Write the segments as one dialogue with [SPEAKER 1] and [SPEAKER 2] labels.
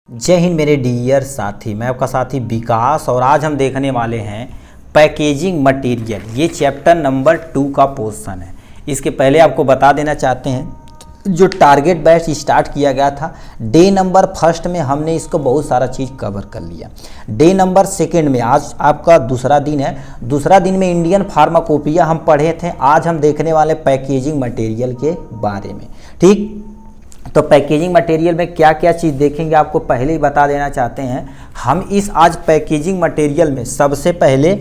[SPEAKER 1] जय हिंद मेरे डियर साथी, मैं आपका साथी विकास और आज हम देखने वाले हैं पैकेजिंग मटेरियल। ये चैप्टर नंबर 2 का पोर्शन है। इसके पहले आपको बता देना चाहते हैं जो टारगेट बैच स्टार्ट किया गया था, डे नंबर फर्स्ट में हमने इसको बहुत सारा चीज़ कवर कर लिया। डे नंबर सेकंड में आज आपका दूसरा दिन है। दूसरा दिन में इंडियन फार्माकोपिया हम पढ़े थे। आज हम देखने वाले पैकेजिंग मटेरियल के बारे में। ठीक, तो पैकेजिंग मटेरियल में क्या क्या चीज़ देखेंगे आपको पहले ही बता देना चाहते हैं। हम इस आज पैकेजिंग मटेरियल में सबसे पहले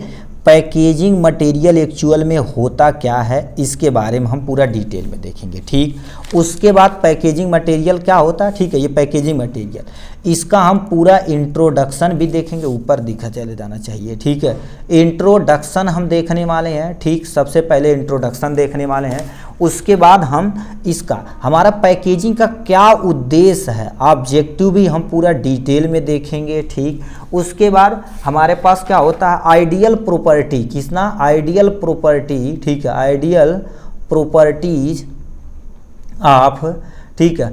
[SPEAKER 1] पैकेजिंग मटेरियल एक्चुअल में होता क्या है इसके बारे में हम पूरा डिटेल में देखेंगे। ठीक, उसके बाद पैकेजिंग मटेरियल क्या होता है। ठीक है, ये पैकेजिंग मटेरियल, इसका हम पूरा इंट्रोडक्शन भी देखेंगे। ऊपर दिखा चले जाना चाहिए। ठीक है, इंट्रोडक्शन हम देखने वाले हैं। ठीक, सबसे पहले इंट्रोडक्शन देखने वाले हैं। उसके बाद हम इसका हमारा पैकेजिंग का क्या उद्देश्य है, ऑब्जेक्टिव भी हम पूरा डिटेल में देखेंगे। ठीक, उसके बाद हमारे पास क्या होता है ideal property, Kisna ideal property. ठीक है, आइडियल प्रॉपर्टीज ऑफ, ठीक है,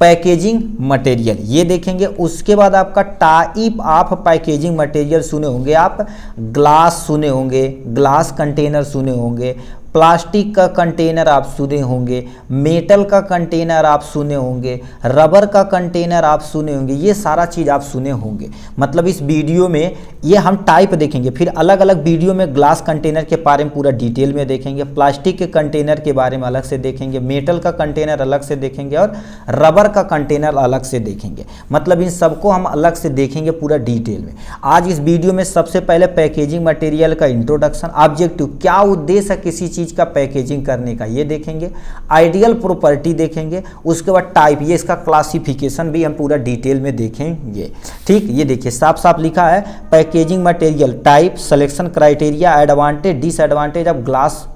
[SPEAKER 1] पैकेजिंग मटेरियल ये देखेंगे। उसके बाद आपका टाइप ऑफ पैकेजिंग मटेरियल सुने होंगे आप, ग्लास सुने होंगे, ग्लास कंटेनर सुने होंगे, प्लास्टिक का कंटेनर आप सुने होंगे, मेटल का कंटेनर आप सुने होंगे, रबर का कंटेनर आप सुने होंगे। ये सारा चीज़ आप सुने होंगे। मतलब इस वीडियो में ये हम टाइप देखेंगे, फिर अलग अलग वीडियो में ग्लास कंटेनर के बारे में पूरा डिटेल में देखेंगे, प्लास्टिक के कंटेनर के बारे में अलग से देखेंगे, मेटल का कंटेनर अलग से देखेंगे और रबर का कंटेनर अलग से देखेंगे। मतलब इन सबको हम अलग से देखेंगे पूरा डिटेल में। आज इस वीडियो में सबसे पहले पैकेजिंग मटेरियल का इंट्रोडक्शन, ऑब्जेक्टिव क्या उद्देश्य है किसी चीज़ का पैकेजिंग करने का ये देखेंगे, आइडियल प्रॉपर्टी देखेंगे, उसके बाद टाइप, ये इसका क्लासिफिकेशन भी हम पूरा डिटेल में देखेंगे। ठीक, ये देखिए साफ साफ लिखा है packaging material type, selection criteria, advantage disadvantage of glass,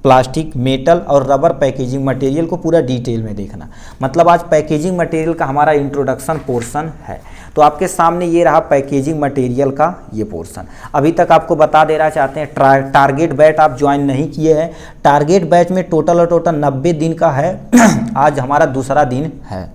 [SPEAKER 1] plastic, metal और रबर पैकेजिंग मटेरियल को पूरा डिटेल में देखना। मतलब आज पैकेजिंग मटेरियल का हमारा इंट्रोडक्शन पोर्शन है। तो आपके सामने ये रहा पैकेजिंग मटेरियल का ये पोर्शन। अभी तक आपको बता देना चाहते हैं टारगेट बैच आप ज्वाइन नहीं किए हैं। टारगेट बैच में टोटल 90 दिन का है। आज हमारा दूसरा दिन है।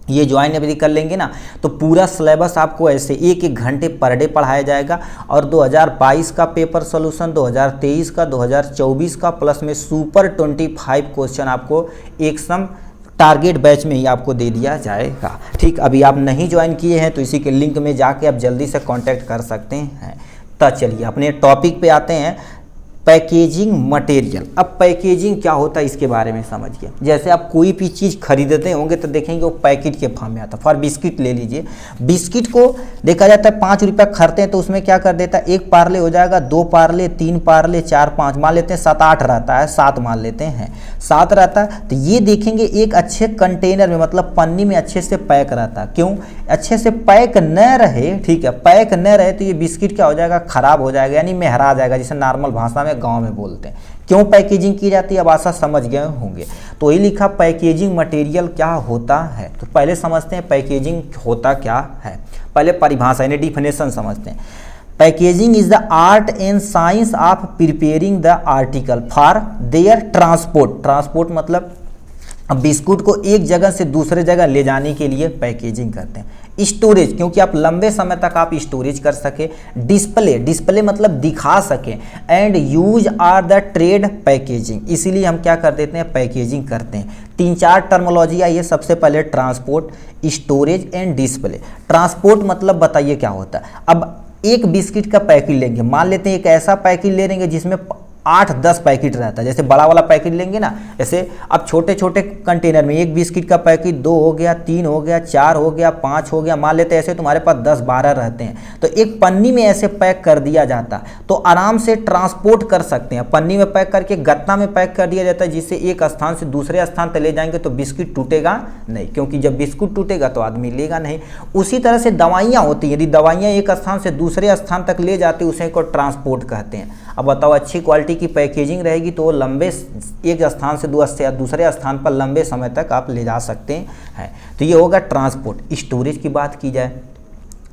[SPEAKER 1] ये ज्वाइन अभी कर लेंगे ना तो पूरा सिलेबस आपको ऐसे एक घंटे पर डे पढ़ाया जाएगा। और 2022 का पेपर सोल्यूशन, 2023 का, 2024 का, प्लस में सुपर 25 क्वेश्चन आपको एक सम टारगेट बैच में ही आपको दे दिया जाएगा। ठीक, अभी आप नहीं ज्वाइन किए हैं तो इसी के लिंक में जाके आप जल्दी से कांटेक्ट कर सकते हैं। तो चलिए अपने टॉपिक पे आते हैं, पैकेजिंग मटेरियल। अब पैकेजिंग क्या होता है इसके बारे में समझिए। जैसे आप कोई भी चीज़ खरीदते होंगे तो देखेंगे वो पैकेट के फॉर्म में आता है। फॉर बिस्किट ले लीजिए, बिस्किट को देखा जाता है 5 रुपया खरीदते हैं तो उसमें क्या कर देता है, 1 पार्ले हो जाएगा, 2 पार्ले, 3 पार्ले, 4, 5 मान लेते हैं, 7, 8 रहता है, 7 मान लेते हैं, 7 रहता है। तो ये देखेंगे एक अच्छे कंटेनर में, मतलब पन्नी में अच्छे से पैक रहता है। क्यों अच्छे से पैक न रहे, ठीक है, पैक न रहे तो ये बिस्किट क्या हो जाएगा, खराब हो जाएगा, यानी मेहरा जाएगा, जिसे नॉर्मल भाषा में गांव में बोलते हैं। क्यों पैकेजिंग की जाती है अब आशा समझ गए होंगे। तो ये लिखा पैकेजिंग मटेरियल क्या होता है। तो पहले समझते हैं पैकेजिंग होता क्या है। पहले परिभाषा यानी डिफिनेशन समझते हैं। Packaging is the art and science of preparing the article for their transport. Transport मतलब बिस्कुट को एक जगह से दूसरे जगह ले जाने के लिए पैकेजिंग करते हैं। स्टोरेज, क्योंकि आप लंबे समय तक आप स्टोरेज कर सके। डिस्प्ले, डिस्प्ले मतलब दिखा सके। End use are the trade packaging, इसीलिए हम क्या कर देते हैं पैकेजिंग करते हैं। 3-4 टर्मोलॉजी आई है। सबसे पहले transport, storage and display. Transport मतलब बताइए क्या होता है। अब एक बिस्किट का पैकेट लेंगे, मान लेते हैं एक ऐसा पैकेट ले लेंगे जिसमें 8-10 पैकेट रहता है। जैसे बड़ा वाला पैकेट लेंगे ना, ऐसे अब छोटे छोटे कंटेनर में एक बिस्किट का पैकेट 2 हो गया, 3 हो गया, 4 हो गया, 5 हो गया, मान लेते हैं ऐसे तुम्हारे पास 10-12 रहते हैं। तो एक पन्नी में ऐसे पैक कर दिया जाता तो आराम से ट्रांसपोर्ट कर सकते हैं। पन्नी में पैक करके गत्ता में पैक कर दिया जाता है, जिससे एक स्थान से दूसरे स्थान तक ले जाएंगे तो बिस्किट टूटेगा नहीं, क्योंकि जब बिस्कुट टूटेगा तो आदमी लेगा नहीं। उसी तरह से दवाइयाँ होती हैं, यदि दवाइयाँ एक स्थान से दूसरे स्थान तक ले जाती है उसे को ट्रांसपोर्ट कहते हैं। अब बताओ अच्छी क्वालिटी की पैकेजिंग रहेगी तो वो लंबे एक स्थान से दूसरे स्थान पर लंबे समय तक आप ले जा सकते हैं। तो ये होगा ट्रांसपोर्ट। स्टोरेज की बात की जाए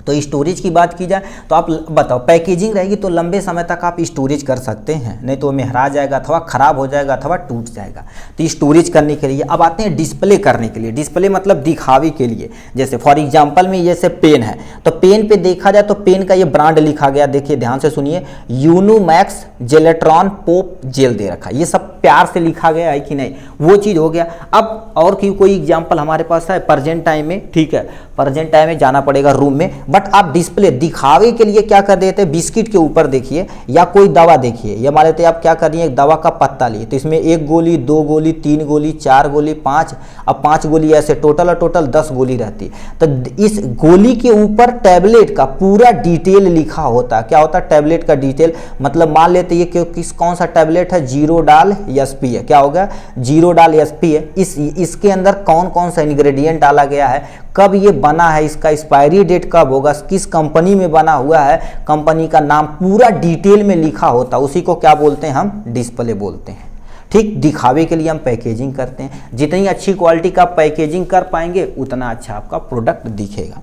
[SPEAKER 1] तो स्टोरेज की बात की जाए तो आप बताओ, पैकेजिंग रहेगी तो लंबे समय तक आप स्टोरेज कर सकते हैं, नहीं तो मेहरा जाएगा अथवा ख़राब हो जाएगा अथवा टूट जाएगा। तो स्टोरेज करने के लिए अब आते हैं डिस्प्ले करने के लिए। डिस्प्ले मतलब दिखावे के लिए, जैसे फॉर एग्जांपल में जैसे पेन है, तो पेन पे देखा जाए तो पेन का ये ब्रांड लिखा गया, देखिए ध्यान से सुनिए, यूनोमैक्स जेलेट्रॉन पोप जेल दे रखा, ये सब प्यार से लिखा गया है कि नहीं, वो चीज़ हो गया। अब और कोई एग्जाम्पल हमारे पास है प्रेजेंट टाइम में, ठीक है, प्रेजेंट टाइम में जाना पड़ेगा रूम में, बट आप डिस्प्ले दिखावे के लिए क्या कर देते हैं, बिस्किट के ऊपर देखिए या कोई दवा देखिए, या मान लेते हैं आप क्या कर रही है, एक दवा का पत्ता लिए, तो इसमें 1 गोली 2 गोली 3 गोली 4 गोली 5, अब 5 गोली ऐसे टोटल 10 गोली रहती है। तो इस गोली के ऊपर टैबलेट का पूरा डिटेल लिखा होता है। क्या होता है टैबलेट का डिटेल, मतलब मान लेते हैं ये कौन सा टैबलेट है, 0 डाल एसपी है, क्या होगा 0 डाल एसपी है, इसके अंदर कौन कौन सा इंग्रेडिएंट डाला गया है, कब ये बना है, इसका एक्सपायरी डेट कब होगा, किस कंपनी में बना हुआ है, कंपनी का नाम पूरा डिटेल में लिखा होता है, उसी को क्या बोलते हैं, हम डिस्प्ले बोलते हैं। ठीक, दिखावे के लिए हम पैकेजिंग करते हैं, जितनी अच्छी क्वालिटी का पैकेजिंग कर पाएंगे उतना अच्छा आपका प्रोडक्ट दिखेगा।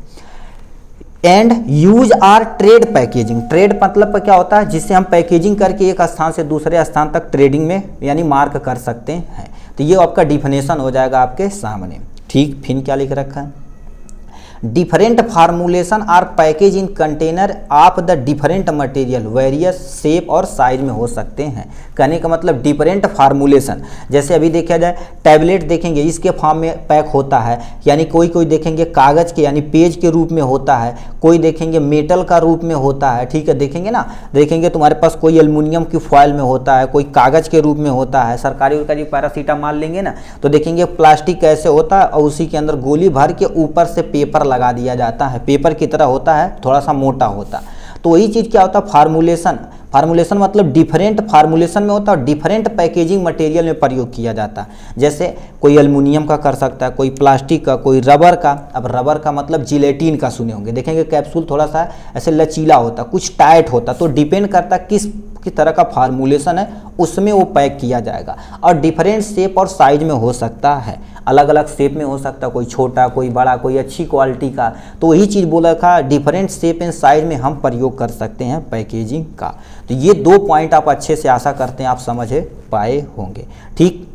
[SPEAKER 1] End use are trade packaging, trade मतलब क्या होता है, जिससे हम पैकेजिंग करके एक स्थान से दूसरे स्थान तक ट्रेडिंग में यानी मार्क कर सकते हैं। तो ये आपका डिफिनेशन हो जाएगा आपके सामने। ठीक, फिर क्या लिख रखा है, different formulation are package in container of the different material various shape और साइज में हो सकते हैं। कहने का मतलब डिफरेंट फार्मूलेशन, जैसे अभी देखा जाए टैबलेट देखेंगे इसके फॉर्म में पैक होता है, यानी कोई देखेंगे कागज़ के यानी पेज के रूप में होता है, कोई देखेंगे मेटल का रूप में होता है, ठीक है, देखेंगे ना, देखेंगे तुम्हारे पास कोई एल्युमिनियम की फॉइल में होता है, कोई कागज़ के रूप में होता है, सरकारी पैरासीटामॉल लेंगे ना तो देखेंगे प्लास्टिक कैसे होता है और उसी के अंदर गोली भर के ऊपर से पेपर लगा दिया जाता है, पेपर की तरह होता है, थोड़ा सा मोटा होता। तो वही चीज़ क्या होता है फार्मूलेशन, फार्मूलेशन मतलब डिफरेंट फार्मूलेशन में होता है और डिफरेंट पैकेजिंग मटेरियल में प्रयोग किया जाता है। जैसे कोई एल्युमिनियम का कर सकता है, कोई प्लास्टिक का, कोई रबर का। अब रबर का मतलब जिलेटिन का सुने होंगे, देखेंगे कैप्सूल थोड़ा सा ऐसे लचीला होता, कुछ टाइट होता, तो डिपेंड करता किस तरह का फार्मूलेशन है उसमें वो पैक किया जाएगा। और डिफरेंट शेप और साइज में हो सकता है, अलग अलग शेप में हो सकता है, कोई छोटा कोई बड़ा कोई अच्छी क्वालिटी का। तो वही चीज़ बोला था, डिफरेंट शेप एंड साइज में हम प्रयोग कर सकते हैं पैकेजिंग का। तो ये 2 पॉइंट आप अच्छे से आशा करते हैं आप समझ पाए होंगे। ठीक,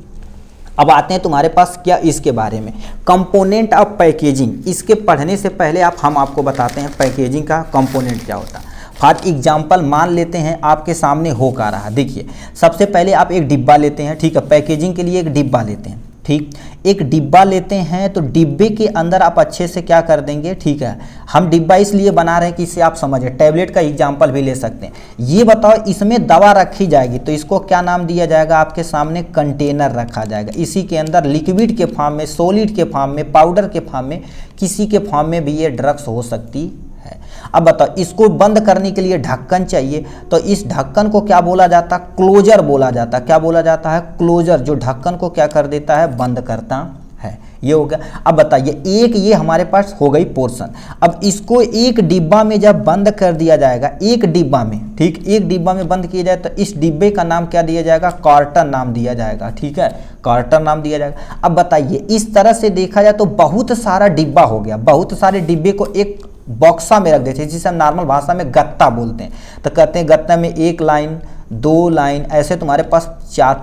[SPEAKER 1] अब आते हैं तुम्हारे पास क्या इसके बारे में, कंपोनेंट ऑफ पैकेजिंग। इसके पढ़ने से पहले हम आपको बताते हैं पैकेजिंग का कंपोनेंट क्या होता है। फॉर एग्जाम्पल मान लेते हैं आपके सामने हो का रहा, देखिए सबसे पहले आप एक डिब्बा लेते हैं, ठीक है, पैकेजिंग के लिए एक डिब्बा लेते हैं, ठीक, एक डिब्बा लेते हैं तो डिब्बे के अंदर आप अच्छे से क्या कर देंगे, ठीक है, हम डिब्बा इसलिए बना रहे हैं कि इससे आप समझें, टैबलेट का एग्जाम्पल भी ले सकते हैं। ये बताओ इसमें दवा रखी जाएगी तो इसको क्या नाम दिया जाएगा, आपके सामने कंटेनर रखा जाएगा। इसी के अंदर लिक्विड के फॉर्म में, सॉलिड के फॉर्म में, पाउडर के फॉर्म में, किसी के फॉर्म में भी ये ड्रग्स हो सकती है। अब बताओ इसको बंद करने के लिए ढक्कन चाहिए, तो इस ढक्कन को क्या बोला जाता है, क्लोजर बोला जाता है। क्या बोला जाता है, क्लोजर, जो ढक्कन को क्या कर देता है, बंद करता है। ये हो गया। अब बताइए एक ये हमारे पास हो गई पोर्शन। अब इसको एक डिब्बा में जब बंद कर दिया जाएगा, एक डिब्बा में, ठीक, एक डिब्बा में बंद किया जाए तो इस डिब्बे का नाम क्या दिया जाएगा, कार्टन नाम दिया जाएगा, ठीक है, कार्टन नाम दिया जाएगा। अब बताइए इस तरह से देखा जाए तो बहुत सारा डिब्बा हो गया, बहुत सारे डिब्बे को एक बॉक्सा में रख देते हैं, जिसे हम नॉर्मल भाषा में गत्ता बोलते हैं। तो कहते हैं गत्ता में 1 लाइन 2 लाइन ऐसे तुम्हारे पास 4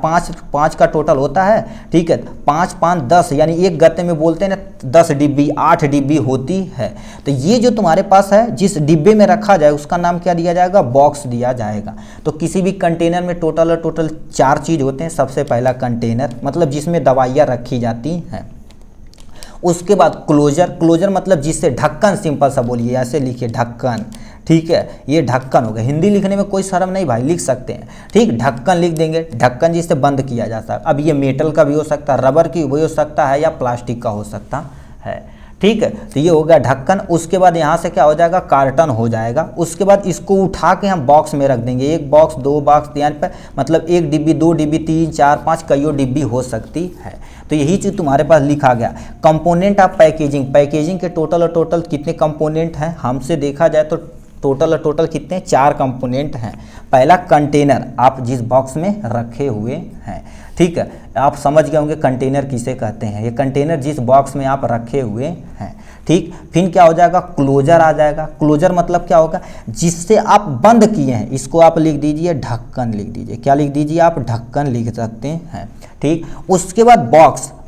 [SPEAKER 1] 5 का टोटल होता है, ठीक है, 5 5 10 यानी एक गत्ते में बोलते हैं ना 10 डिब्बी 8 डिब्बी होती है। तो ये जो तुम्हारे पास है जिस डिब्बे में रखा जाए उसका नाम क्या दिया जाएगा, बॉक्स दिया जाएगा। तो किसी भी कंटेनर में टोटल 4 चीज़ होते हैं। सबसे पहला कंटेनर मतलब जिसमें दवाइयाँ रखी जाती हैं, उसके बाद क्लोजर, क्लोजर मतलब जिससे ढक्कन, सिंपल सा बोलिए ऐसे लिखिए ढक्कन, ठीक है, ये ढक्कन हो गया। हिंदी लिखने में कोई शर्म नहीं भाई, लिख सकते हैं, ठीक, ढक्कन लिख देंगे, ढक्कन जिससे बंद किया जाता है। अब ये मेटल का भी हो सकता है, रबर की भी हो सकता है या प्लास्टिक का हो सकता है, ठीक है। तो ये हो गया ढक्कन। उसके बाद यहाँ से क्या हो जाएगा, कार्टन हो जाएगा। उसके बाद इसको उठा के हम बॉक्स में रख देंगे, 1 बॉक्स 2 बॉक्स यानी पर मतलब 1 डिब्बी 2 डिब्बी 3 4 5 कईयों डिब्बी हो सकती है। तो यही चीज़ तुम्हारे पास लिखा गया। कंपोनेंट ऑफ पैकेजिंग, पैकेजिंग के टोटल कितने कंपोनेंट हैं, हमसे देखा जाए तो टोटल कितने, 4 कंपोनेंट हैं। पहला कंटेनर, आप जिस बॉक्स में रखे हुए हैं, ठीक है, आप समझ गए होंगे कंटेनर किसे कहते हैं। ये कंटेनर जिस बॉक्स में आप रखे हुए हैं, ठीक, फिर क्या हो जाएगा, क्लोजर आ जाएगा। क्लोजर मतलब क्या होगा, जिससे आप बंद किए हैं, इसको आप लिख दीजिए ढक्कन लिख दीजिए। क्या लिख दीजिए आप, ढक्कन लिख सकते हैं। ठीक, उसके बाद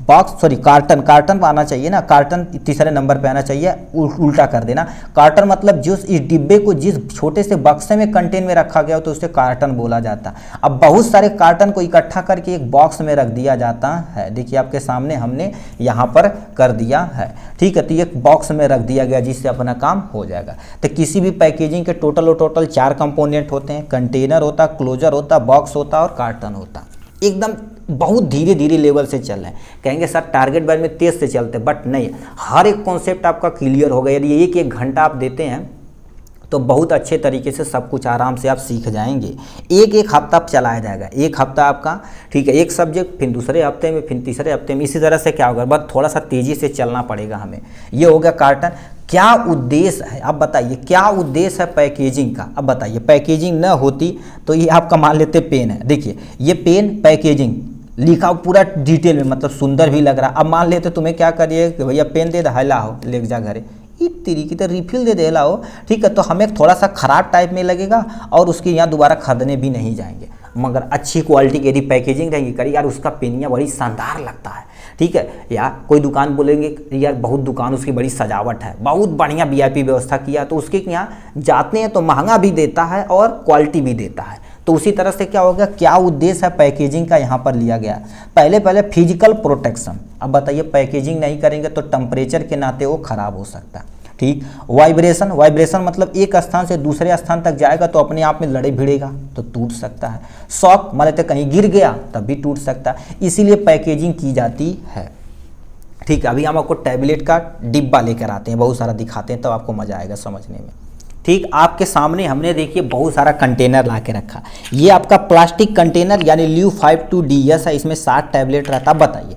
[SPEAKER 1] कार्टन, कार्टन आना चाहिए ना, कार्टन तीसरे नंबर पे आना चाहिए, उल्टा कर देना। कार्टन मतलब जो इस डिब्बे को जिस छोटे से बक्से में कंटेन में रखा गया हो तो उसे कार्टन बोला जाता है। अब बहुत सारे कार्टन को इकट्ठा करके एक बॉक्स में रख दिया जाता है। देखिए आपके सामने हमने यहाँ पर कर दिया है। ठीक है, तो एक बॉक्स में रख दिया गया जिससे अपना काम हो जाएगा। तो किसी भी पैकेजिंग के टोटल 4 कंपोनेंट होते हैं, कंटेनर होता, क्लोजर होता, बॉक्स होता और कार्टन होता। एकदम बहुत धीरे धीरे लेवल से चल रहे हैं। कहेंगे सर टारगेट बैर में तेज से चलते, बट नहीं, हर एक कॉन्सेप्ट आपका क्लियर होगा। यदि एक घंटा आप देते हैं तो बहुत अच्छे तरीके से सब कुछ आराम से आप सीख जाएंगे। एक हफ्ता चलाया जाएगा, एक हफ्ता आपका, ठीक है, एक सब्जेक्ट, फिर दूसरे हफ्ते में, फिर तीसरे हफ्ते में, इसी तरह से क्या होगा, बस थोड़ा सा तेज़ी से चलना पड़ेगा हमें। ये हो गया कार्टन। क्या उद्देश्य है, अब बताइए क्या उद्देश्य है पैकेजिंग का। अब बताइए पैकेजिंग न होती तो ये आपका मान लेते पेन है, देखिए ये पेन पैकेजिंग लिखा पूरा डिटेल में, मतलब सुंदर भी लग रहा। अब मान लेते तुम्हें क्या करिए कि भैया पेन दे दे, लाओ ले जा घरे, इस तरीके तो रिफिल दे दे लाओ, ठीक है, तो हमें थोड़ा सा खराब टाइप में लगेगा और उसके यहाँ दोबारा खरीदने भी नहीं जाएंगे। मगर अच्छी क्वालिटी की यदि पैकेजिंग रहेगी, करी यार उसका पेनिया बड़ी शानदार लगता है, ठीक है, या कोई दुकान बोलेंगे यार बहुत दुकान उसकी बड़ी सजावट है, बहुत बढ़िया वीआईपी व्यवस्था किया, तो उसके यहाँ जाते हैं तो महंगा भी देता है और क्वालिटी भी देता है। तो उसी तरह से क्या होगा, क्या उद्देश्य है पैकेजिंग का यहाँ पर लिया गया। पहले फिजिकल प्रोटेक्शन। अब बताइए पैकेजिंग नहीं करेंगे तो टेम्परेचर के नाते वो खराब हो सकता है। ठीक, वाइब्रेशन मतलब एक स्थान से दूसरे स्थान तक जाएगा तो अपने आप में लड़े भिड़ेगा तो टूट सकता है। शॉक मान लेते कहीं गिर गया तब भी टूट सकता है, इसीलिए पैकेजिंग की जाती है। ठीक है, अभी हम आपको टैबलेट का डिब्बा लेकर आते हैं, बहुत सारा दिखाते हैं, तब आपको मजा आएगा समझने में। ठीक, आपके सामने हमने देखिए बहुत सारा कंटेनर ला के रखा। ये आपका प्लास्टिक कंटेनर यानी ल्यू 52DS है, इसमें 60 टैबलेट रहता है। बताइए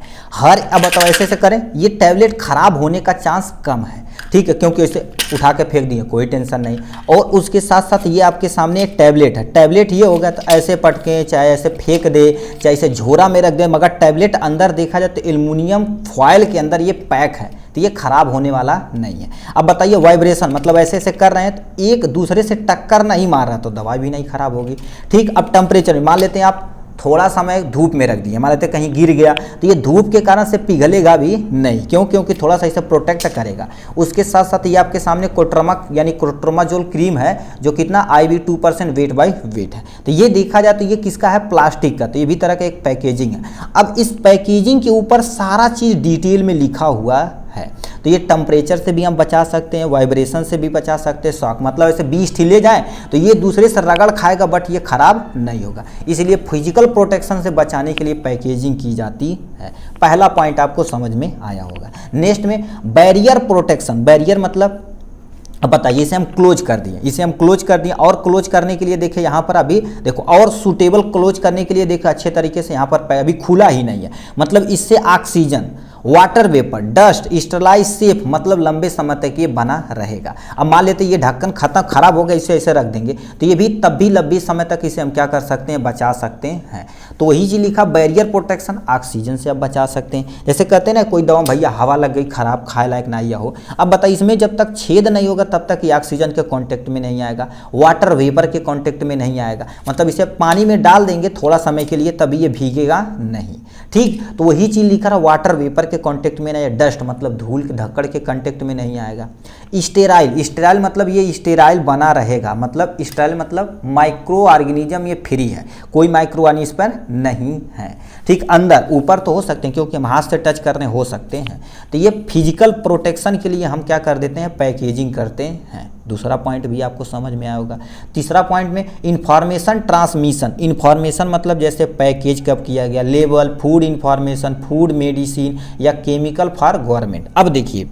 [SPEAKER 1] अब बताओ ऐसे करें, ये टैबलेट खराब होने का चांस कम है, ठीक है, क्योंकि इसे उठा के फेंक दिए, कोई टेंशन नहीं। और उसके साथ साथ ये आपके सामने एक टैबलेट है। टैबलेट ये हो गया तो ऐसे पटके, चाहे ऐसे फेंक दे, चाहे इसे झोरा में रख दे, मगर टैबलेट अंदर देखा जाए तो एल्युमिनियम फॉयल के अंदर ये पैक है, तो ये खराब होने वाला नहीं है। अब बताइए वाइब्रेशन मतलब ऐसे कर रहे हैं तो एक दूसरे से टक्कर नहीं मार रहा तो दवाई भी नहीं खराब होगी। ठीक, अब टेम्परेचर में मान लेते हैं आप थोड़ा समय धूप में रख दिए, मान लेते कहीं गिर गया तो ये धूप के कारण से पिघलेगा भी नहीं, क्यों, क्योंकि थोड़ा सा इसे प्रोटेक्ट करेगा। उसके साथ साथ ये आपके सामने क्लोट्रामाजोल क्रीम है जो कितना IB 2% वेट बाई वेट है। तो ये देखा जाए तो ये किसका है, प्लास्टिक का, तो ये भी तरह का एक पैकेजिंग है। अब इस पैकेजिंग के ऊपर सारा चीज़ डिटेल में लिखा हुआ है, तो ये टेम्परेचर से भी हम बचा सकते हैं, वाइब्रेशन से भी बचा सकते हैं, शॉक मतलब ऐसे 20 ठिले जाए तो ये दूसरे से रगड़ खाएगा बट ये खराब नहीं होगा। इसलिए फिजिकल प्रोटेक्शन से बचाने के लिए पैकेजिंग की जाती है। पहला पॉइंट आपको समझ में आया होगा। नेक्स्ट में बैरियर प्रोटेक्शन। बैरियर मतलब अब बताइए इसे हम क्लोज कर दिए, और क्लोज करने के लिए देखिए यहाँ पर अभी देखो, और सूटेबल क्लोज करने के लिए देखो अच्छे तरीके से यहाँ पर अभी खुला ही नहीं है, मतलब इससे oxygen, water vapour, dust, sterilise safe मतलब लंबे समय तक ये बना रहेगा। अब मान लेते ये ढक्कन खराब हो गया, इसे ऐसे रख देंगे तो ये भी तब भी लंबे समय तक इसे हम क्या कर सकते हैं, बचा सकते हैं। तो वही चीज लिखा बैरियर प्रोटेक्शन, ऑक्सीजन से आप बचा सकते हैं। जैसे कहते हैं ना कोई दवा भैया हवा लग गई खराब, खाए लायक नहीं हो, अब बताइए इसमें जब तक छेद नहीं होगा तब तक ये ऑक्सीजन के कांटेक्ट में नहीं आएगा, वाटर वेपर के कांटेक्ट में नहीं आएगा, मतलब इसे पानी में डाल देंगे थोड़ा समय के लिए तभी ये भीगेगा नहीं। ठीक, तो वही चीज लिखा रहा वाटर वेपर के कांटेक्ट में नहीं, डस्ट मतलब धूल के धक्कड़ के कांटेक्ट में नहीं आएगा। स्टेराइल मतलब ये स्टेराइल बना रहेगा, मतलब स्टेराइल मतलब माइक्रो ऑर्गेनिज्म ये फ्री है, कोई माइक्रो ऑर्गेनिज्म पर नहीं है। ठीक, अंदर ऊपर तो हो सकते हैं क्योंकि हम हाथ से टच करने हो सकते हैं। तो ये फिजिकल प्रोटेक्शन के लिए हम क्या कर देते हैं, पैकेजिंग करते हैं। दूसरा पॉइंट भी आपको समझ में आया होगा। तीसरा पॉइंट में इंफॉर्मेशन ट्रांसमिशन। इंफॉर्मेशन मतलब जैसे पैकेज कब किया गया, label, food information, food medicine या केमिकल फॉर गवर्नमेंट। अब देखिए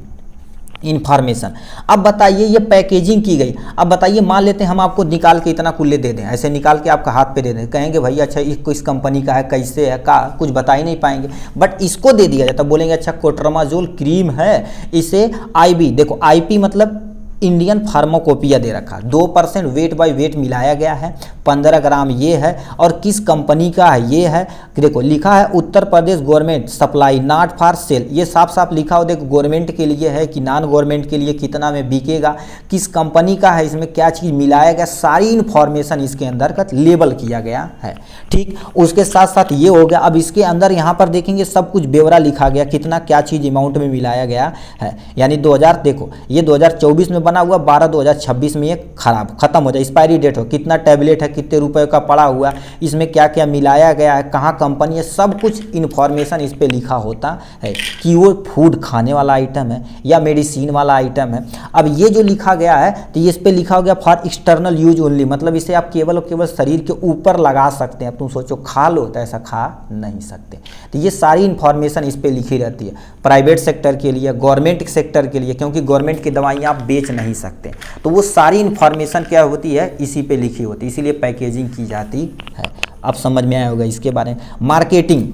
[SPEAKER 1] इंफॉर्मेशन, अब बताइए ये पैकेजिंग की गई, अब बताइए मान लेते हैं हम आपको निकाल के इतना कुल्ले दे दें, ऐसे निकाल के आपका हाथ पे दे दें, कहेंगे भैया अच्छा इस कंपनी का है, कैसे है, का कुछ बता ही नहीं पाएंगे, बट इसको दे दिया जाता, बोलेंगे अच्छा क्लोट्रामाजोल क्रीम है, इसे IB, देखो IP मतलब इंडियन फार्माकोपिया दे रखा, 2% वेट बाय वेट मिलाया गया है, 15 ग्राम ये है, और किस कंपनी का है ये है। देखो लिखा है Uttar Pradesh government supply not for sale, ये साफ साफ लिखा हो, देखो गवर्नमेंट के लिए है कि नॉन गवर्नमेंट के लिए, कितना में बिकेगा, किस कंपनी का है, इसमें क्या चीज़ मिलाया गया, सारी इन्फॉर्मेशन इसके अंदर का लेबल किया गया है। ठीक, उसके साथ साथ ये हो गया। अब इसके अंदर यहाँ पर देखेंगे सब कुछ ब्यौरा लिखा गया, कितना क्या चीज़ अमाउंट में मिलाया गया है। यानी 2000 देखो ये 2024 में बना हुआ, 12/2026 में ये खत्म हो जाए, एक्सपायरी डेट हो, कितना टैबलेट है, कितने रुपए का पड़ा हुआ, इसमें क्या क्या मिलाया गया है, कहाँ कंपनी है, सब कुछ इन्फॉर्मेशन इस पर लिखा होता है कि वो फूड खाने वाला आइटम है या मेडिसिन वाला आइटम है। अब ये जो लिखा गया है तो ये इस पर लिखा हो गया फॉर एक्सटर्नल यूज ओनली, मतलब इसे आप केवल और केवल शरीर के ऊपर लगा सकते हैं। अब तुम सोचो खा लो तो ऐसा खा नहीं सकते। तो ये सारी इन्फॉर्मेशन इस पर लिखी रहती है, प्राइवेट सेक्टर के लिए, गवर्नमेंट सेक्टर के लिए, क्योंकि गवर्नमेंट की दवाइयाँ आप बेच नहीं सकते, तो वो सारी इन्फॉर्मेशन क्या होती है इसी पे लिखी होती है, इसीलिए पैकेजिंग की जाती है। अब समझ में आया होगा इसके बारे में। Marketing,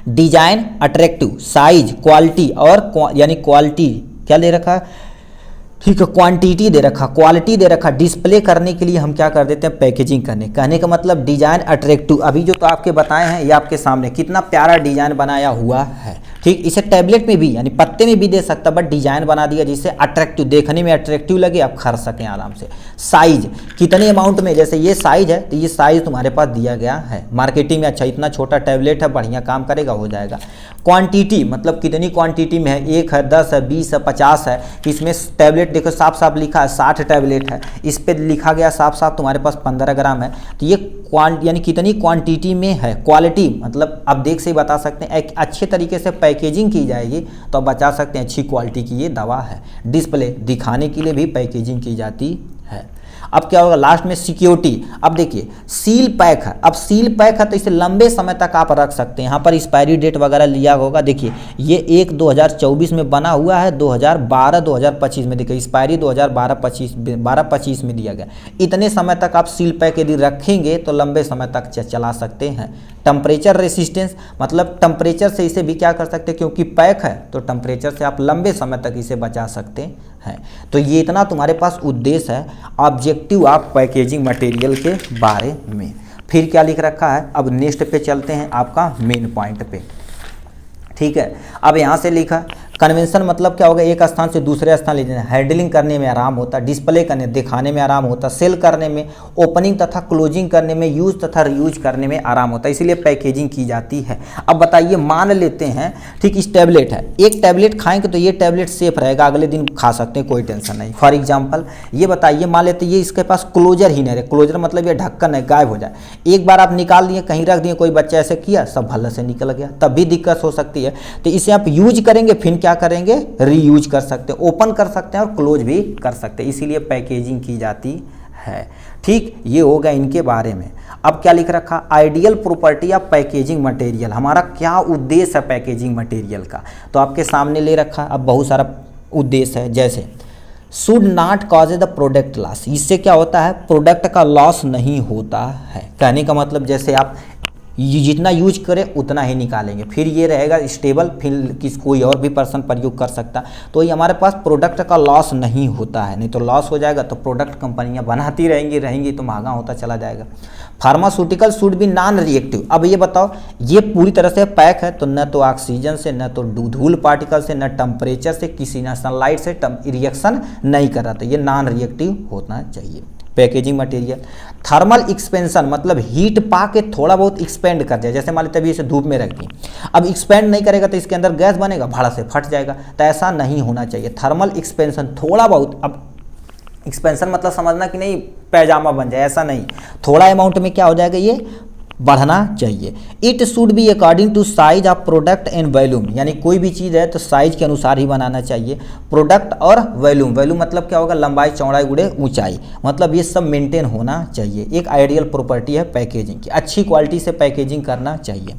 [SPEAKER 1] design, attractive, size, quality और यानी क्वालिटी क्या दे रखा है, ठीक है, क्वांटिटी दे रखा, क्वालिटी दे रखा, डिस्प्ले करने के लिए हम क्या कर देते हैं पैकेजिंग करने। कहने का मतलब डिजाइन अट्रैक्टिव, अभी जो तो आपके बताए हैं ये आपके सामने कितना प्यारा डिजाइन बनाया हुआ है। ठीक, इसे टैबलेट में भी यानी पत्ते में भी दे सकता, बट डिजाइन बना दिया जिससे अट्रैक्टिव, देखने में अट्रैक्टिव लगे, आप खरीद सकें आराम से। साइज, कितने अमाउंट में, जैसे ये साइज है तो ये साइज तुम्हारे पास दिया गया है मार्केटिंग में, अच्छा इतना छोटा टैबलेट है, बढ़िया काम करेगा, हो जाएगा। क्वांटिटी मतलब कितनी क्वांटिटी में है, 1 है, 10 है, 20 है, 50 है, इसमें टैबलेट देखो साफ साफ लिखा है 60 टैबलेट है, इस पर लिखा गया साफ साफ तुम्हारे पास 15 ग्राम है, तो ये यानी कितनी क्वांटिटी में है। क्वालिटी मतलब आप देख से ही बता सकते हैं, एक अच्छे तरीके से पैकेजिंग की जाएगी तो आप बता सकते हैं अच्छी क्वालिटी की ये दवा है। डिस्प्ले, दिखाने के लिए भी पैकेजिंग की जाती है। अब क्या होगा लास्ट में, सिक्योरिटी। अब देखिए सील पैक है, अब सील पैक है तो इसे लंबे समय तक आप रख सकते हैं, यहाँ पर एक्सपायरी डेट वगैरह लिया होगा, देखिए ये 1/2024 में बना हुआ है, 2012-2025 में देखिए एक्सपायरी 2012-25 में दिया गया। इतने समय तक आप सील पैक यदि रखेंगे तो लंबे समय तक चला सकते हैं। टेम्परेचर रेसिस्टेंस मतलब टेम्परेचर से इसे भी क्या कर सकते हैं, क्योंकि पैक है तो टेम्परेचर से आप लंबे समय तक इसे बचा सकते हैं। तो ये इतना तुम्हारे पास उद्देश्य है ऑब्जेक्टिव ऑफ पैकेजिंग मटेरियल के बारे में। फिर क्या लिख रखा है, अब नेक्स्ट पे चलते हैं आपका मेन पॉइंट पे। ठीक है, अब यहाँ से लिखा कन्वेंशन मतलब क्या होगा, एक स्थान से दूसरे स्थान ले जाना, हैंडलिंग करने में आराम होता, डिस्प्ले करने दिखाने में आराम होता, सेल करने में, ओपनिंग तथा क्लोजिंग करने में, यूज तथा रीयूज करने में आराम होता है, इसीलिए पैकेजिंग की जाती है। अब बताइए मान लेते हैं ठीक इस टैबलेट है, एक टैबलेट खाएंगे तो ये टैबलेट सेफ रहेगा, अगले दिन खा सकते हैं, कोई टेंशन नहीं। फॉर एग्जाम्पल ये बताइए मान लेते ये इसके पास क्लोजर ही नहीं रहे, क्लोजर मतलब ये ढक्कन है, गायब हो जाए, एक बार आप निकाल दिए कहीं रख दिए, कोई बच्चा ऐसे किया सब भल्ला से निकल गया, तब भी दिक्कत हो सकती है। तो इसे आप यूज करेंगे फिर क्या करेंगे, रीयूज कर सकते हैं, ओपन कर सकते हैं और क्लोज भी कर सकते हैं, इसीलिए पैकेजिंग की जाती है। ठीक, ये होगा इनके बारे में। अब क्या लिख रखा, ideal property of packaging material, हमारा क्या उद्देश्य है पैकेजिंग मटेरियल का, तो आपके सामने ले रखा। अब बहुत सारा उद्देश्य है, जैसे should not cause the product loss, इससे क्या होता है प्रोडक्ट का लॉस नहीं होता है। कहने का मतलब जैसे आप जितना यूज करें उतना ही निकालेंगे, फिर ये रहेगा स्टेबल, फिर कोई और भी पर्सन प्रयोग कर सकता, तो ये हमारे पास प्रोडक्ट का लॉस नहीं होता है। नहीं तो लॉस हो जाएगा तो प्रोडक्ट कंपनियां बनाती रहेंगी तो महंगा होता चला जाएगा। Pharmaceutical should be non reactive, अब ये बताओ ये पूरी तरह से पैक है तो न तो ऑक्सीजन से, न तो धूल पार्टिकल से, न टेम्परेचर से, किसी न सनलाइट से रिएक्शन नहीं कर रहा, तो ये नॉन रिएक्टिव होना चाहिए पैकेजिंग मटेरियल। थर्मल एक्सपेंशन मतलब हीट पा के थोड़ा बहुत एक्सपेंड कर जाए, जैसे मान लेते अभी इसे धूप में रख दी, अब एक्सपेंड नहीं करेगा तो इसके अंदर गैस बनेगा, भाड़ा से फट जाएगा, तो ऐसा नहीं होना चाहिए। थर्मल एक्सपेंशन थोड़ा बहुत, अब एक्सपेंशन मतलब समझना कि नहीं पैजामा बन जाए, ऐसा नहीं, थोड़ा अमाउंट में क्या हो जाएगा ये बढ़ना चाहिए। It should be according to size of product and volume, यानी कोई भी चीज़ है तो साइज के अनुसार ही बनाना चाहिए। प्रोडक्ट और वॉल्यूम, वॉल्यूम मतलब क्या होगा लंबाई, चौड़ाई, गुड़े, ऊंचाई, मतलब ये सब मेंटेन होना चाहिए। एक आइडियल प्रॉपर्टी है पैकेजिंग की, अच्छी क्वालिटी से पैकेजिंग करना चाहिए।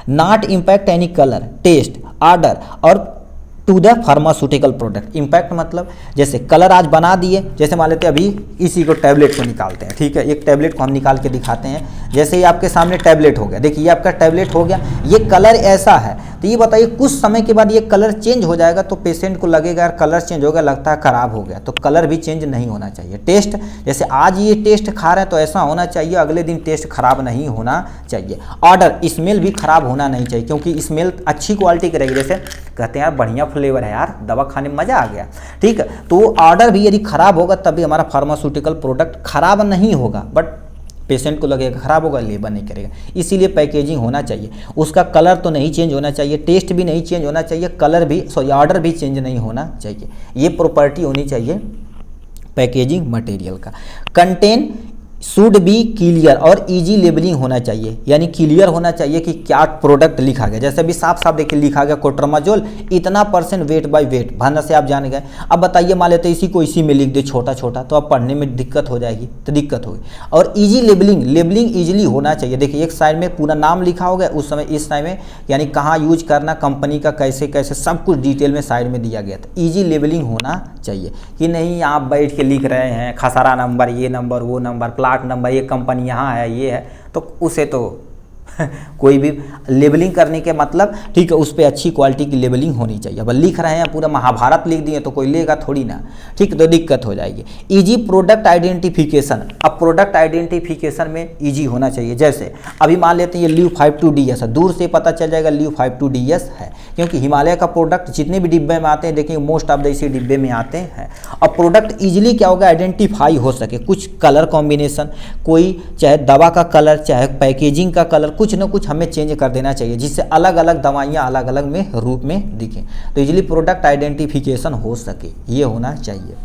[SPEAKER 1] Not impact any colour, taste, odour और to the pharmaceutical product. Impact मतलब जैसे कलर आज बना दिए, जैसे मान लेते हैं अभी इसी को टैबलेट को निकालते हैं, ठीक है, एक टैबलेट को हम निकाल के दिखाते हैं, जैसे ये आपके सामने टैबलेट हो गया, देखिए ये आपका टैबलेट हो गया, ये कलर ऐसा है तो ये बताइए कुछ समय के बाद ये कलर चेंज हो जाएगा तो पेशेंट को लगेगा यार कलर चेंज हो गया, लगता है ख़राब हो गया, तो कलर भी चेंज नहीं होना चाहिए। टेस्ट जैसे आज ये टेस्ट खा रहे हैं तो ऐसा होना चाहिए अगले दिन टेस्ट खराब नहीं होना चाहिए। ऑर्डर स्मेल भी खराब होना नहीं चाहिए, क्योंकि स्मेल अच्छी क्वालिटी की रहेगी। जैसे कहते हैं यार बढ़िया फ्लेवर है यार, दवा खाने में मज़ा आ गया, ठीक है। तो ऑर्डर भी यदि खराब होगा तभी हमारा फार्मास्यूटिकल प्रोडक्ट खराब नहीं होगा, बट पेशेंट को लगेगा खराब होगा, लेबर नहीं करेगा। इसीलिए पैकेजिंग होना चाहिए। उसका कलर तो नहीं चेंज होना चाहिए, टेस्ट भी नहीं चेंज होना चाहिए, कलर भी ऑर्डर भी चेंज नहीं होना चाहिए। ये प्रॉपर्टी होनी चाहिए पैकेजिंग मटेरियल का। कंटेन शुड बी क्लियर और इजी लेबलिंग होना चाहिए, यानी क्लियर होना चाहिए कि क्या प्रोडक्ट लिखा गया। जैसे अभी साफ साफ देखिए लिखा गया कोट्रामाजोल इतना % वेट बाय वेट, भरने से आप जान गए। अब बताइए मान लेते इसी को इसी में लिख दे छोटा छोटा, तो अब पढ़ने में दिक्कत हो जाएगी, तो दिक्कत होगी। और इजी लेबलिंग, लेबलिंग ईजिली होना चाहिए। देखिए एक साइड में पूरा नाम लिखा होगा, उस समय इस साइड में यानी कहाँ यूज करना, कंपनी का कैसे कैसे सब कुछ डिटेल में साइड में दिया गया था। ईजी लेबलिंग होना चाहिए कि नहीं आप बैठ के लिख रहे हैं खसारा नंबर, ये नंबर, वो नंबर, प्लाट नंबर, ये कंपनी यहाँ है, ये है, तो उसे तो कोई भी लेबलिंग करने के मतलब, ठीक है, उस पर अच्छी क्वालिटी की लेबलिंग होनी चाहिए। अब लिख रहे हैं पूरा महाभारत लिख दिए तो कोई लेगा थोड़ी ना, ठीक, तो दिक्कत हो जाएगी। इजी प्रोडक्ट आइडेंटिफिकेशन, अब प्रोडक्ट आइडेंटिफिकेशन में इजी होना चाहिए। जैसे अभी मान लेते हैं ये ल्यू 52DS है, दूर से पता चल जाएगा ल्यू 52DS है, क्योंकि हिमालय का प्रोडक्ट जितने भी डिब्बे में आते हैं देखिए मोस्ट ऑफ द इसी डिब्बे में आते हैं। अब प्रोडक्ट इजीली क्या होगा आइडेंटिफाई हो सके, कुछ कलर कॉम्बिनेशन, कोई चाहे दवा का कलर चाहे पैकेजिंग का कलर, कुछ ना कुछ हमें चेंज कर देना चाहिए जिससे अलग अलग दवाइयाँ अलग अलग में रूप में दिखें, तो इजीली प्रोडक्ट आइडेंटिफिकेशन हो सके, ये होना चाहिए।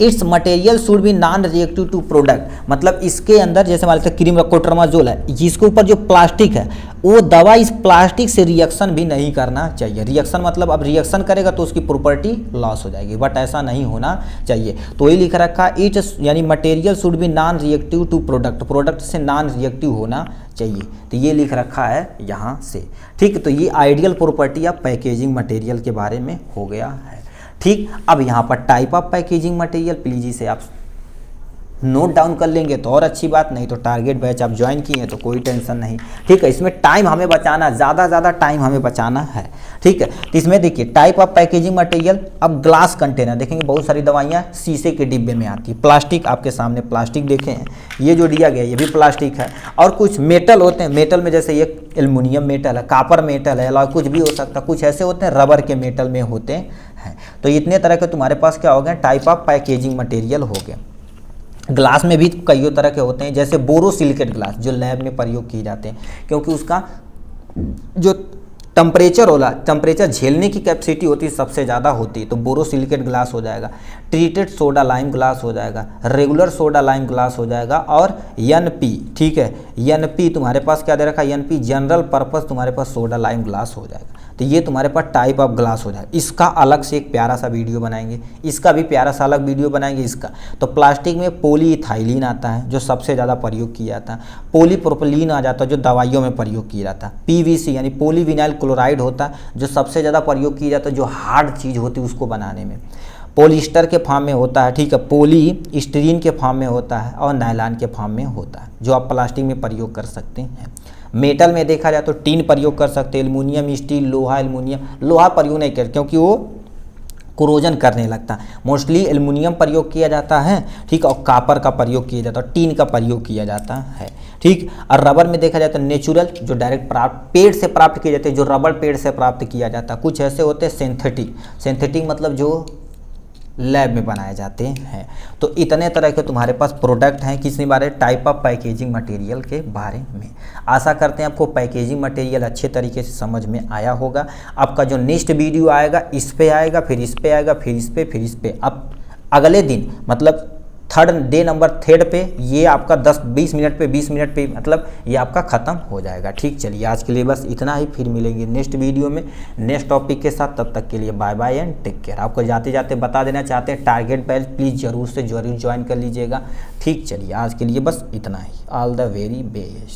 [SPEAKER 1] Its material should be non reactive to product, मतलब इसके अंदर जैसे मान लेते हैं क्रीम कोट्रामाजोल है, जिसके ऊपर जो प्लास्टिक है वो दवा इस प्लास्टिक से रिएक्शन भी नहीं करना चाहिए। रिएक्शन मतलब अब रिएक्शन करेगा तो उसकी प्रॉपर्टी लॉस हो जाएगी, बट ऐसा नहीं होना चाहिए। तो ये लिख रखा इट्स यानी material should be non reactive to product, product से नॉन रिएक्टिव होना चाहिए, तो ये लिख रखा है यहाँ से, ठीक। तो ये ideal property of packaging material के बारे में हो गया है, ठीक। अब यहाँ पर type of packaging material please इसे आप नोट डाउन कर लेंगे तो और अच्छी बात, नहीं तो टारगेट बैच आप ज्वाइन किए हैं तो कोई टेंशन नहीं, ठीक है। इसमें टाइम हमें बचाना, ज़्यादा टाइम हमें बचाना है, ठीक है। तो इसमें देखिए टाइप ऑफ पैकेजिंग मटेरियल, अब ग्लास कंटेनर देखेंगे, बहुत सारी दवाइयाँ शीशे के डिब्बे में आती है, प्लास्टिक आपके सामने प्लास्टिक देखे हैं, ये जो दिया गया ये भी प्लास्टिक है। और कुछ मेटल होते हैं, मेटल में जैसे ये एल्युमिनियम मेटल है, कापर मेटल है, अलग कुछ भी हो सकता है, कुछ ऐसे होते हैं रबर के मेटल में होते हैं। तो इतने तरह के तुम्हारे पास क्या हो गए टाइप ऑफ पैकेजिंग मटेरियल हो गए। ग्लास में भी कई तरह के होते हैं, जैसे बोरोसिलिकेट ग्लास जो लैब में प्रयोग किए जाते हैं, क्योंकि उसका जो टेम्परेचर होला, टेम्परेचर झेलने की कैपेसिटी होती है सबसे ज़्यादा होती है, तो बोरोसिलिकेट ग्लास हो जाएगा, ट्रीटेड सोडा लाइम ग्लास हो जाएगा, रेगुलर सोडा लाइम ग्लास हो जाएगा, और NP, ठीक है, NP तुम्हारे पास क्या दे रखा है, NP जनरल पर्पस तुम्हारे पास सोडा लाइम ग्लास हो जाएगा। तो ये तुम्हारे पास टाइप ऑफ ग्लास हो जाएगा। इसका अलग से एक प्यारा सा वीडियो बनाएंगे, इसका भी प्यारा सा अलग वीडियो बनाएंगे इसका। तो प्लास्टिक में पॉलीइथाइलिन आता है जो सबसे ज़्यादा प्रयोग किया जाता है, पॉलीप्रोपिलीन आ जाता है जो दवाइयों में प्रयोग किया जाता है, PVC यानी पॉलीविनाइल क्लोराइड होता है जो सबसे ज़्यादा प्रयोग किया जाता है जो हार्ड चीज़ होती है उसको बनाने में, पॉलिस्टर के फॉर्म में होता है, ठीक है, पॉलीस्टीरीन के फॉर्म में होता है, और नायलॉन के फॉर्म में होता है जो आप प्लास्टिक में प्रयोग कर सकते हैं। मेटल में देखा जाए तो टीन प्रयोग कर सकते हैं, एल्युमिनियम, स्टील, लोहा, एल्युमिनियम, लोहा प्रयोग नहीं कर क्योंकि वो कोरोजन करने लगता है, मोस्टली एल्युमिनियम प्रयोग किया जाता है, ठीक, और कापर का प्रयोग किया जाता है, टीन का प्रयोग किया जाता है, ठीक। और रबर में देखा जाता है नेचुरल जो डायरेक्ट प्राप्त पेड़ से प्राप्त किए जाते हैं, जो रबर पेड़ से प्राप्त किया जाता है, कुछ ऐसे होते हैं सिंथेटिक, सिंथेटिक मतलब जो लैब में बनाए जाते हैं। तो इतने तरह के तुम्हारे पास प्रोडक्ट हैं, किसने बारे टाइप ऑफ पैकेजिंग मटेरियल के बारे में। आशा करते हैं आपको पैकेजिंग मटेरियल अच्छे तरीके से समझ में आया होगा। आपका जो नेक्स्ट वीडियो आएगा इस पे आएगा, फिर इस पे आएगा, फिर इस पे, फिर इस पे, अब अगले दिन मतलब डे नंबर 3 पे ये आपका 10-20 मिनट पे 20 मिनट पे मतलब ये आपका ख़त्म हो जाएगा, ठीक। चलिए आज के लिए बस इतना ही, फिर मिलेंगे नेक्स्ट वीडियो में नेक्स्ट टॉपिक के साथ। तब तक के लिए bye bye and take care. आपको जाते जाते बता देना चाहते हैं टारगेट बैच प्लीज़ ज़रूर से ज़रूर ज्वाइन कर लीजिएगा, ठीक। चलिए आज के लिए बस इतना ही, ऑल द वेरी बेस्ट।